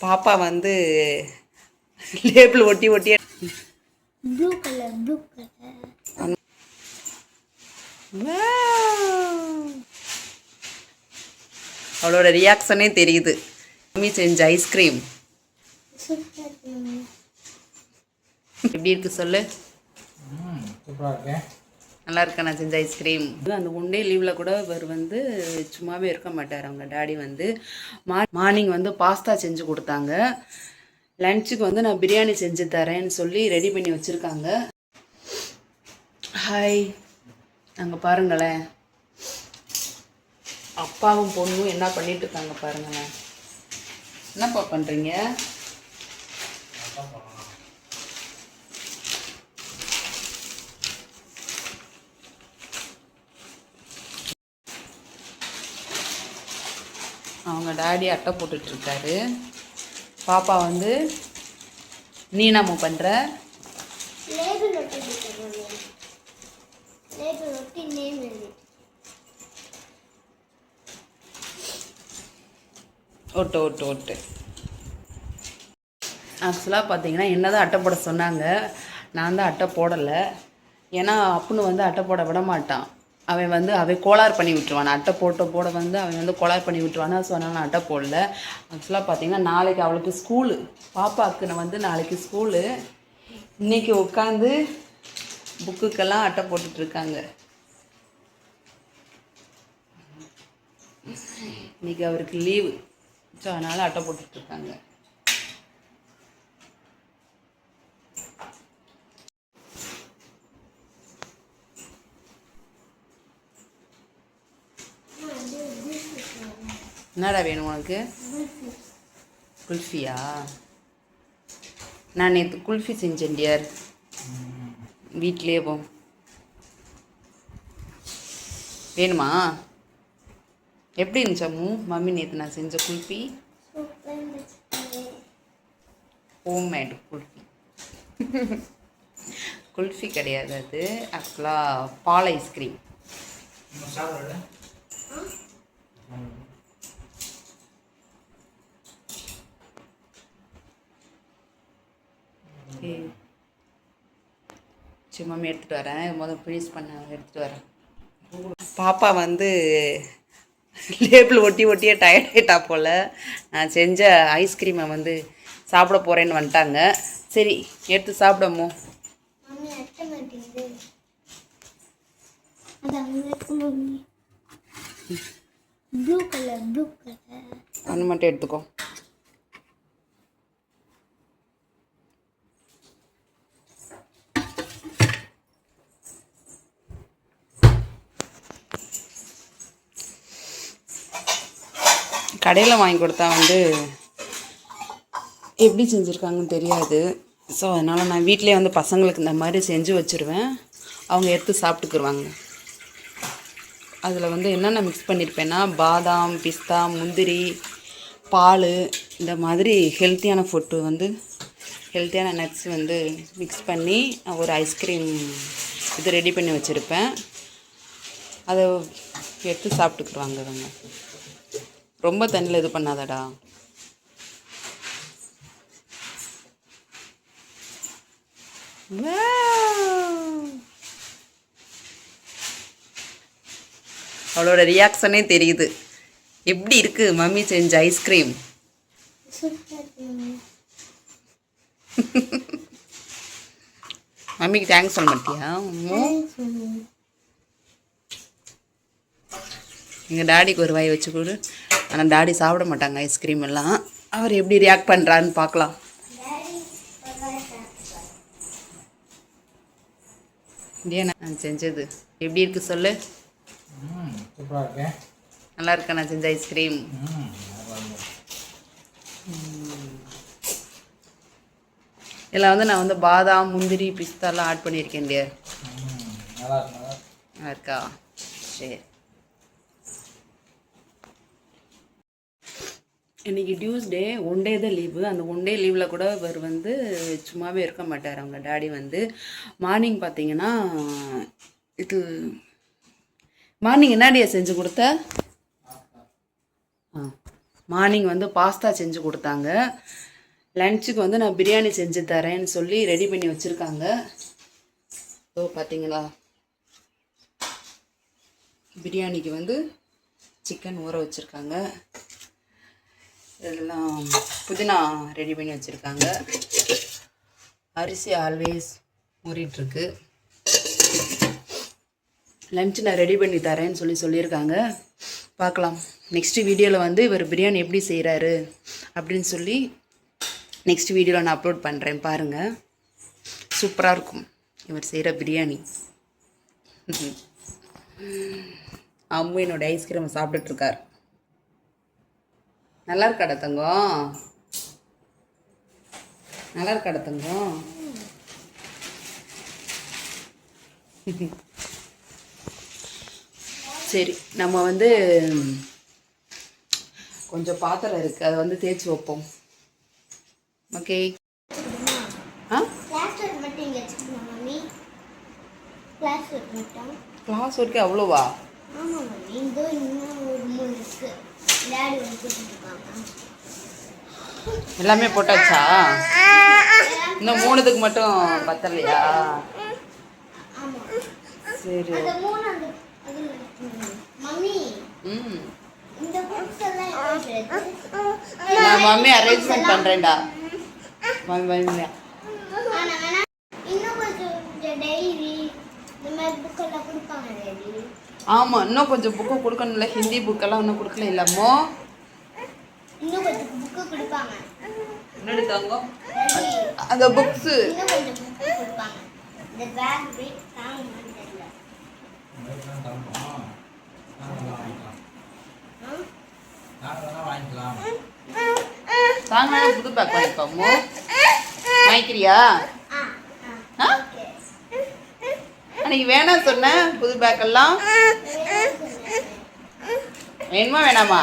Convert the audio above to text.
பாப்பா வந்து லேபிள் ஒட்டி ஒட்டி ப்ளூ கலர் அவளோட ரியாக்ஷனே தெரியுது. மம்மி செஞ்ச ஐஸ்கிரீம் எப்படி இருக்கு சொல்லு. நல்லா இருக்கா நான் செஞ்ச ஐஸ்கிரீம். அந்த ஒன் டே லீவில் கூட இவர் வந்து சும்மாவே இருக்க மாட்டார். அவங்க டாடி வந்து மார்னிங் வந்து பாஸ்தா செஞ்சு கொடுத்தாங்க. லன்ச்சுக்கு வந்து நான் பிரியாணி செஞ்சு தரேன்னு சொல்லி ரெடி பண்ணி வச்சுருக்காங்க. ஹாய், அங்கே பாருங்களேன், அப்பாவும் பொண்ணும் என்ன பண்ணிட்டு இருக்காங்க பாருங்களேன். என்னப்பா பண்ணுறீங்க? அவங்க டாடி அட்டை போட்டுட்ருக்காரு. பாப்பா வந்து நீ என்னம்மா பண்ணுற? ஒட்டு ஒட்டு ஒட்டு. ஆக்சுவலாக பார்த்தீங்கன்னா என்ன தான் அட்டை போட சொன்னாங்க. நான் தான் அட்டை போடலை. ஏன்னா அப்புன்னு வந்து அட்டை போட விட மாட்டான். அவன் கோளாறு பண்ணி விட்டுருவான். அட்டை போட வந்து அவன் வந்து கோளாறு பண்ணி விட்டுருவானா. ஸோ அதனால் நான் அட்டை போடல. ஆக்சுவலாக பார்த்தீங்கன்னா நாளைக்கு அவளுக்கு ஸ்கூலு. பாப்பாவுக்கு நான் வந்து நாளைக்கு ஸ்கூலு. இன்றைக்கி உட்காந்து புக்குக்கெல்லாம் அட்டை போட்டுட்ருக்காங்க. இன்றைக்கி அவருக்கு லீவு. ஸோ அதனால் அட்டை போட்டுட்ருக்காங்க. என்னடா வேணும் உனக்கு? குல்ஃபியா? நான் நேற்று குல்ஃபி செஞ்சேன் டியர், வீட்லேயே. வேணுமா? எப்படி இருந்துச்சாமு மம்மி நேற்று நான் செஞ்ச குல்ஃபி? ஹோம்மேடு குல்ஃபி. குல்ஃபி கிடையாது அது, ஆக்சுவலாக பால் ஐஸ்கிரீம். சரி மம்மி எடுத்துகிட்டு வரேன். முதல் ஃபினிஷ் பண்ண எடுத்துகிட்டு வரேன். பாப்பா வந்து லேபிள் ஒட்டி ஒட்டியே டயர்ட் ஆகிட்டா போல். நான் செஞ்ச ஐஸ்கிரீமை வந்து சாப்பிட போகிறேன்னு வந்துட்டாங்க. சரி எடுத்து சாப்பிடமோ. ஒன்று மட்டும் எடுத்துக்கோ. கடையில் வாங்கி கொடுத்தா வந்து எப்படி செஞ்சுருக்காங்கன்னு தெரியாது. ஸோ அதனால் நான் வீட்டிலே வந்து பசங்களுக்கு இந்த மாதிரி செஞ்சு வச்சுருவேன். அவங்க எடுத்து சாப்பிட்டுக்குருவாங்க. அதில் வந்து என்னென்ன மிக்ஸ் பண்ணியிருப்பேன்னா பாதாம், பிஸ்தா, முந்திரி, பால், இந்த மாதிரி ஹெல்த்தியான ஃபுட்டு வந்து ஹெல்த்தியான நட்ஸ் வந்து மிக்ஸ் பண்ணி ஒரு ஐஸ்கிரீம் இது ரெடி பண்ணி வச்சுருப்பேன். அதை எடுத்து சாப்பிட்டுக்குருவாங்க. அவங்க ரொம்ப தண்ணியில் இது பண்ணாதடா. அவளோட ரியாக்ஷனே தெரியுது. எப்படி இருக்கு மம்மி செஞ்ச ஐஸ்கிரீம்? மம்மிக்கு தேங்க்ஸ் சொல்ல மாட்டியா? எங்கள் டாடிக்கு ஒரு வாய் வச்சு கொடு. ஆனால் டாடி சாப்பிட மாட்டாங்க ஐஸ்கிரீம் எல்லாம். அவர் எப்படி ரியாக்ட் பண்ணுறான்னு பார்க்கலாம். இப்படியே நான் செஞ்சது எப்படி இருக்கு சொல்லு. நல்லா இருக்கா நான் செஞ்ச ஐஸ்கிரீம்? இதில் வந்து நான் வந்து பாதாம், முந்திரி, பிஸ்தாலாம் ஆட் பண்ணியிருக்கேன் இல்லையா. நல்லா இருக்கா? சரி. இன்றைக்கி டியூஸ்டே, ஒன் டே தான் லீவு. அந்த ஒன் டே லீவில் கூட இவர் வந்து சும்மாவே இருக்க மாட்டார். அவங்க டாடி வந்து மார்னிங் பார்த்தீங்கன்னா இது மார்னிங் என்னடியா செஞ்சு கொடுத்த? மார்னிங் வந்து பாஸ்தா செஞ்சு கொடுத்தாங்க. லஞ்சுக்கு வந்து நான் பிரியாணி செஞ்சு தரேன்னு சொல்லி ரெடி பண்ணி வச்சுருக்காங்க. ஓ பார்த்தீங்களா, பிரியாணிக்கு வந்து சிக்கன் ஊற வச்சுருக்காங்க. இதெல்லாம் புதினா ரெடி பண்ணி வச்சுருக்காங்க. அரிசி ஆல்வேஸ் ஊறிட்டுருக்கு. லன்ச் நான் ரெடி பண்ணி தரேன்னு சொல்லியிருக்காங்க. பார்க்கலாம். நெக்ஸ்ட் வீடியோவில் வந்து இவர் பிரியாணி எப்படி செய்கிறாரு அப்படின்னு சொல்லி நெக்ஸ்ட் வீடியோவில் நான் அப்லோட் பண்ணுறேன். பாருங்கள், சூப்பராக இருக்கும் இவர் செய்கிற பிரியாணி. அம்மு என்னோட ஐஸ்கிரீம் சாப்பிட்டுட்ருக்கார். நல்லா இருக்காடா தங்கம்? நல்லா இருக்காடா தங்கம்? சரி, நம்ம வந்து கொஞ்சம் பாத்திரம் இருக்குது, அதை வந்து தேய்ச்சி வைப்போம். ஓகே. ஆ கிளாஸ் ஒர்க்கு அவ்வளோவா? எல்லாமே போட்டாச்சா? இன்னும் 3க்கு மட்டும் பத்தலையா? சரி. நான் மம்மி அரேஞ்ச்மெண்ட் பண்ணுறேன்டா. மம்மி ஆமாம், இன்னும் கொஞ்சம் புக்கு கொடுக்கணும்ல. ஹிந்தி புக்கெல்லாம் இன்னும் கொடுக்கல இல்லாமோ? முன்னாடி தாங்க அந்த புக்ஸு. தாங்க, புது பேக் வாங்கிப்பாமோ? வாங்கிக்கிறியா? அன்னைக்கு வேணாம் சொன்னேன். புது பேக்கெல்லாம் வேணுமா வேணாமா?